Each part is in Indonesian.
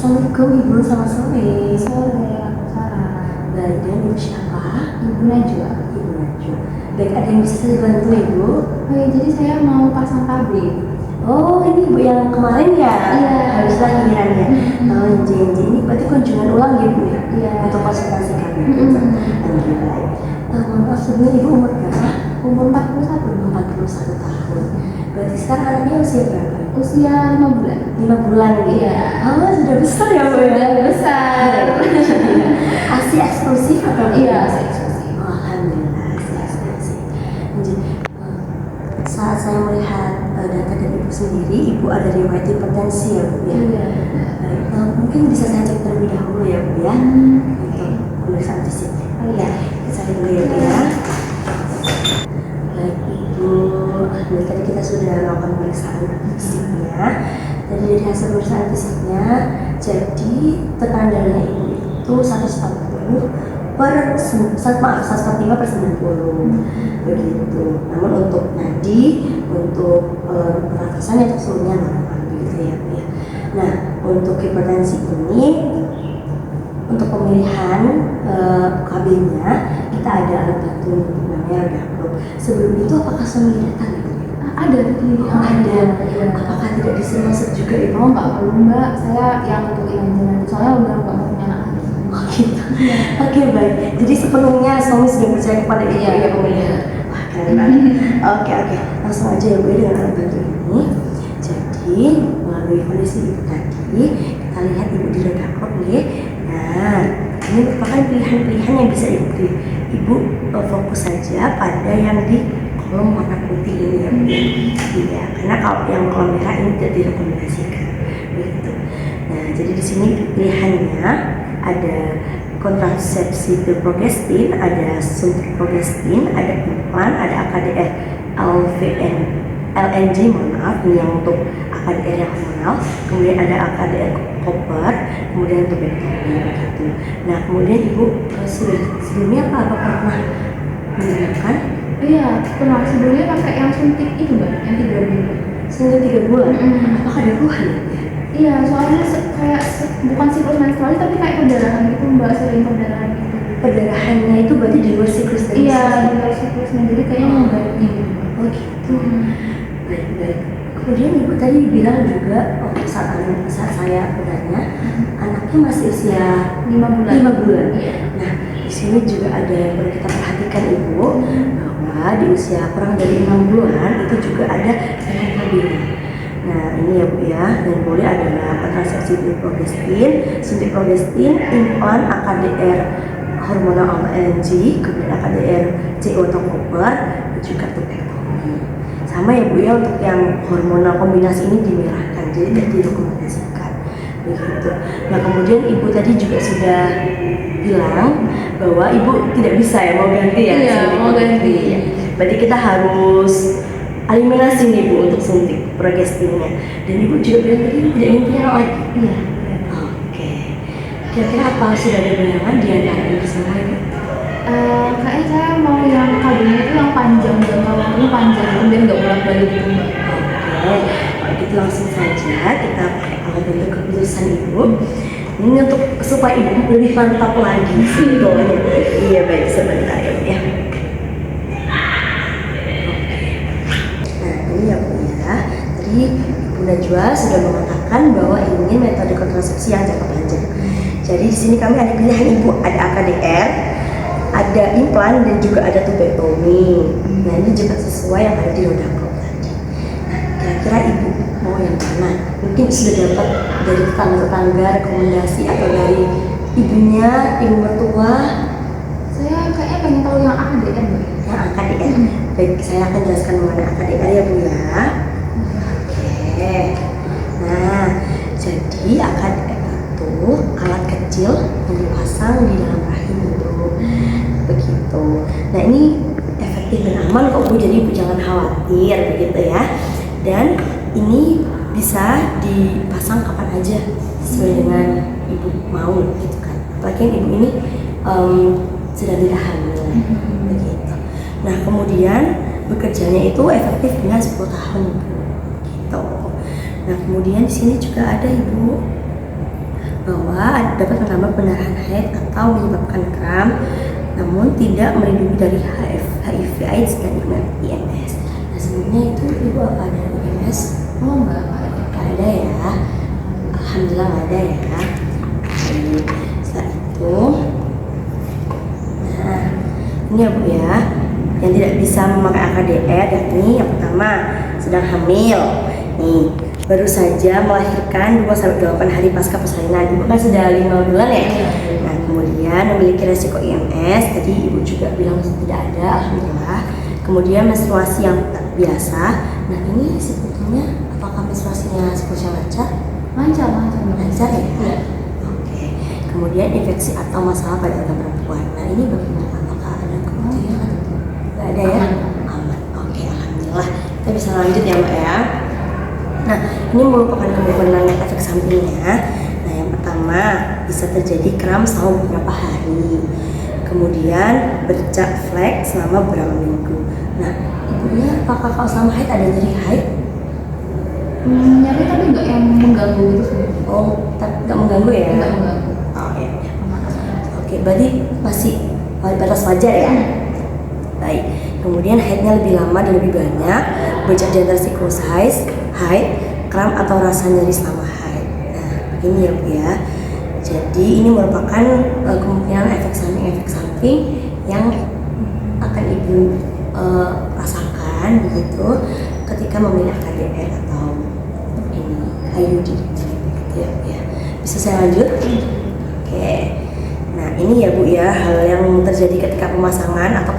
Assalamualaikum Ibu, selamat sore. Sore, aku Sarah. Baik, dan Ibu siapa? Ibu Najwa. Ibu Najwa. Baik, ada yang bisa saya bantu Ibu? Oh ya, jadi saya mau pasang tablet. Oh, ini Ibu yang kemarin ya? Iya. Habis lahirannya. Oh, janji. Ini berarti kunjungan ulang ya Bu ya? Iya. Untuk konsultasi kami. Mm-hmm. Mohon maaf, sebelumnya Ibu umur berapa? Umur 41. 41 tahun. Berarti sekarang anaknya usia berapa? Usia 5 bulan. 5 bulan ya? Iya. Oh, sudah besar ya Bu ya? Sudah besar. Asi eksklusif atau Iya, eksklusif. Oh, alhamdulillah, asi eksklusif. Jadi, saat saya melihat data dari Ibu sendiri, Ibu ada riwayat hipertensi ya Bu ya? Iya. Baik, mungkin bisa saya cek terlebih dahulu ya Bu ya? Untuk pemeriksaan fisik. Oh iya. Kita cari dulu ya Bu ya. Baik Ibu, tadi kita sudah melakukan pemeriksaan fisiknya. Jadi dari hasil pemeriksaan fisiknya, jadi tekanan darahnya Ibu itu 145 per 90 begitu. Namun untuk nadi, untuk pernafasannya untuk seluruhnya normal begitu ya Bu ya. Nah, untuk hipertensi ini, untuk pemilihan KB-nya kita ada alat bantu namanya Dapro. Sebelum itu apakah suami datang Ibu? Ada di klinik. Ada. Iya. Apakah tidak disuruh masuk juga Ibu? Oh, nggak perlu Mbak. Saya yang untuk nanti. Soalnya udah nggak mau punya anak. Oh gitu. Oke, baik. Jadi sepenuhnya suami sudah percaya kepada Ibu ya pemilihan. Wah, keren banget. Oke. Langsung aja ya Bu dengan alat bantu ini. Jadi melalui kondisi Ibu tadi, kita lihat Ibu di Dapro ya. Nah, ini merupakan pilihan-pilihan yang bisa Ibu pilih. Ibu fokus saja pada yang di kolom warna putih ini ya Bu. Iya, karena kalau yang kolom merah ini tidak direkomendasikan. Begitu. Nah, jadi di sini pilihannya ada kontrasepsi pil progestin, ada suntik progestin, ada implan, ada AKDR LNG, mohon maaf, ini yang untuk AKDR yang hormonal, kemudian ada AKDR koper, kemudian untuk bektomi gitu. Nah, kemudian Ibu sudah sebelumnya apa pernah menggunakan? Iya, pernah sebelumnya pakai yang suntik itu Mbak, yang 3 bulan. Sudah 3 bulan? Apakah ada keluhan ya? Iya, soalnya bukan siklus menstruasi tapi kayak perdarahan gitu Mbak, sering perdarahan gitu. Perdarahannya itu berarti di luar siklus tadi? Iya, di luar siklusnya, jadi kayaknya mengganti gitu. Oh gitu. Baik. Kemudian Ibu tadi bilang juga saat saya bertanya, anaknya masih usia 5 bulan. 5 bulan. Iya. Nah, di sini juga ada yang perlu kita perhatikan Ibu, bahwa di usia kurang dari 6 bulan itu juga ada tekanan KB-nya. Nah, ini ya Bu ya, dan boleh adalah kontrasepsi pil progestin, suntik progestin, implan, AKDR hormonal LNG, kemudian AKDR CO atau koper, dan juga tubektomi. Sama ya Bu ya, untuk yang hormonal kombinasi ini dimerahkan, jadi tidak direkomendasikan begitu. Nah, kemudian Ibu tadi juga sudah bilang bahwa Ibu tidak bisa ya mau ganti ya? Iya, mau ganti. Ya. Berarti kita harus eliminasi nih Bu untuk suntik progestinnya. Dan Ibu juga bilang tadi tidak ingin punya anak lagi. Iya. Oke. Kira-kira apa sudah ada bayangan di antara ini semua Ibu? Kayaknya saya mau yang kabelnya itu yang panjang, jangka waktunya panjang, kemudian nggak bolak-balik gitu Mbak. Oke, kalau gitu langsung saja kita pakai alat bantu keputusan Ibu. Ini untuk supaya Ibu lebih mantap lagi sebetulnya. Iya baik, sebentar ya Bu ya. Nah ini ya Bu ya, tadi Ibu Najwa sudah mengatakan bahwa ingin metode kontrasepsi yang jangka panjang. Jadi di sini kami ada pilihan Ibu, ada AKDR, ada implan, dan juga ada tubektomi. Nah ini juga sesuai yang ada di Dapro tadi. Nah kira-kira Ibu mau yang mana? Mungkin sudah dapat dari tetangga-tetangga rekomendasi atau dari ibunya, ibu mertua? Saya kayaknya pengen tahu yang AKDR Mbak. Yang AKDR. Baik, saya akan jelaskan mengenai AKDR ya Bu ya. Oke. Nah, jadi AKDR itu alat kecil yang dipasang di dalam rahim Ibu. Begitu. Nah ini efektif dan aman kok Bu, jadi Ibu jangan khawatir begitu ya. Dan ini bisa dipasang kapan aja sesuai dengan Ibu mau gitu kan. Apalagi Ibu ini sedang tidak hamil begitu. Nah kemudian bekerjanya itu efektif dengan 10 tahun Ibu gitu. Nah kemudian di sini juga ada Ibu bahwa dapat menambah pendarahan haid atau menyebabkan kram, namun tidak melindungi dari HIV/AIDS dan IMS. Nah sebelumnya itu ibu apa ada IMS? Oh enggak Ada ya. Alhamdulillah nggak ada ya. Baik. Setelah itu, nah ini ya bu ya, yang tidak bisa memakai AKDR yakni yang pertama sedang hamil, nih baru saja melahirkan 2-8 hari pasca persalinan, ibu kan sudah 5 bulan ya. Nah kemudian memiliki resiko IMS, tadi ibu juga bilang tidak ada, alhamdulillah. Kemudian menstruasi yang tak biasa. Nah ini sebetulnya apakah menstruasinya seperti lancar? Lancar ya? Iya. Oke. Kemudian infeksi atau masalah pada organ perempuan. Nah ini bagaimana? Apakah ada kemungkinan? Gak ada ya? Aman. Oke, alhamdulillah. Kita bisa lanjut ya mbak ya. Nah ini merupakan kemungkinan efek sampingnya. Nah yang pertama bisa terjadi kram selama beberapa hari. Kemudian bercak flek selama beberapa minggu. Nah ibunya apakah kalau selama haid ada nyeri haid? Nyari tapi nggak yang mengganggu gitu sih. Oh, nggak mengganggu ya? Nggak mengganggu. Oh iya. Oke, berarti masih batas wajar ya? Baik. Kemudian haidnya lebih lama dan lebih banyak, bercak di antara siklus haid, kram atau rasa nyeri selama haid. Nah, ini ya bu ya. Jadi ini merupakan kemungkinan efek samping yang akan ibu rasakan begitu ketika memilih AKDR atau ini IUD. Ya. Bisa saya lanjut? Oke. Nah ini ya bu ya, hal yang terjadi ketika pemasangan atau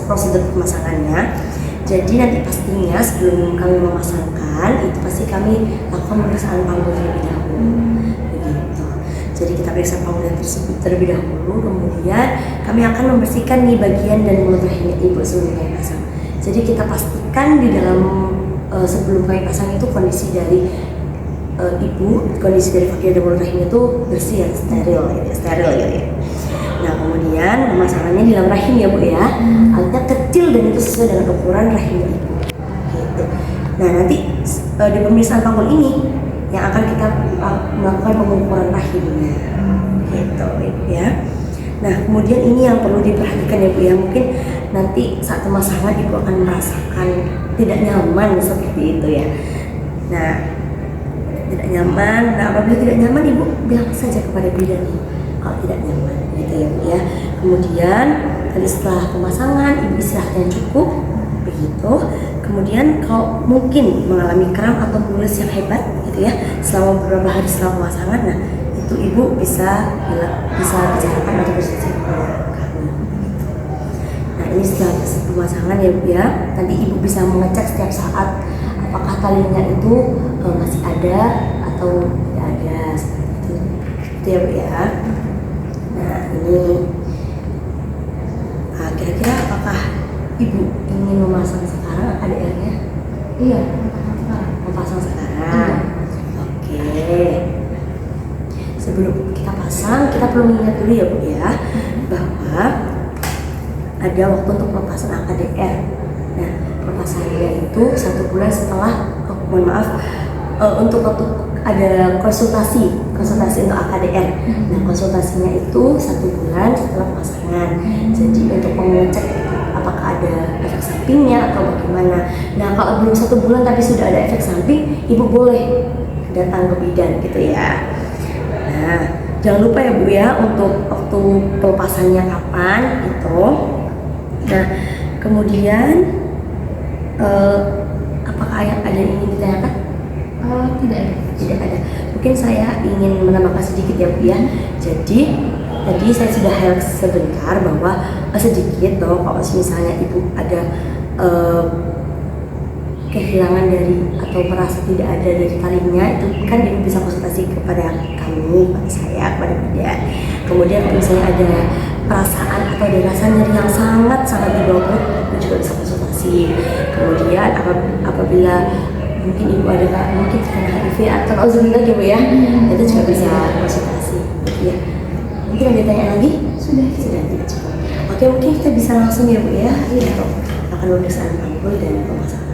prosedur pemasangannya. Jadi nanti pastinya sebelum kami memasangkan itu pasti kami lakukan pemeriksaan panggul terlebih dahulu. Begitu. Jadi kita periksa panggul tersebut terlebih dahulu, kemudian kami akan membersihkan nih bagian dan mulut rahim ibu sebelum kami pasang. Jadi kita pastikan di dalam sebelum kami pasang itu kondisi dari kondisi dari vagina dan mulut rahim itu bersih dan steril ya. Nah kemudian pemasangannya di dalam rahim ya bu ya, alatnya kecil dan itu sesuai dengan ukuran rahim ibu. Gitu. Nah nanti di pemeriksaan panggul ini yang akan kita melakukan pengukuran rahimnya, gitu ibu ya. Nah kemudian ini yang perlu diperhatikan ya bu ya, mungkin nanti saat pemasangan ibu akan merasakan tidak nyaman seperti itu ya. Nah tidak nyaman, apabila tidak nyaman ibu bilang saja kepada bidan kalau tidak nyaman gitu ya bu ya. Kemudian tadi setelah pemasangan ibu istirahat yang cukup begitu. Kemudian kalau mungkin mengalami kram atau mulus yang hebat gitu ya selama beberapa hari setelah pemasangan, nah itu ibu bisa bicarakan atau diskusi kepada kami. Nah ini setelah pemasangan ya bu ya, nanti ibu bisa mengecek setiap saat apakah talinya itu masih ada atau tidak ada seperti itu ya bu ya. Nah ini kira-kira apakah ibu ingin memasang sekarang ADR-nya? Iya. Memasang sekarang. Oke. Sebelum kita pasang, kita perlu mengingat dulu ya bu ya bahwa ada waktu untuk pelepasan AKDR. Nah pelepasannya itu 1 bulan setelah untuk waktu ada konsultasi untuk AKDR. Nah konsultasinya itu 1 bulan setelah pemasangan. Jadi untuk mengecek apakah ada efek sampingnya atau bagaimana. Nah kalau belum 1 bulan tapi sudah ada efek samping, ibu boleh datang ke bidan gitu ya. Nah jangan lupa ya bu ya untuk waktu pelepasannya kapan gitu. Nah kemudian apakah ada yang ingin ditanyakan? Tidak ada. Mungkin saya ingin menambahkan sedikit ya bu ya. Jadi tadi saya sudah highlight sebentar bahwa sedikit bahwa kalau misalnya ibu ada kehilangan dari atau merasa tidak ada dari talinya, itu kan ibu bisa konsultasi kepada kami, kepada saya, kepada bidan. Kemudian kalau misalnya ada perasaan atau ada rasa nyeri yang sangat di bawah perut, ibu juga bisa konsultasi. Kemudian apabila mungkin ibu ada mungkin karena HIV atau auzubillah gitu ya, itu juga bisa konsultasi. Ya. Mungkin ada tanya lagi? Sudah tidak cukup. Oke mungkin kita bisa langsung ya bu ya. Iya. Akan pemeriksaan panggul dan pemasangan.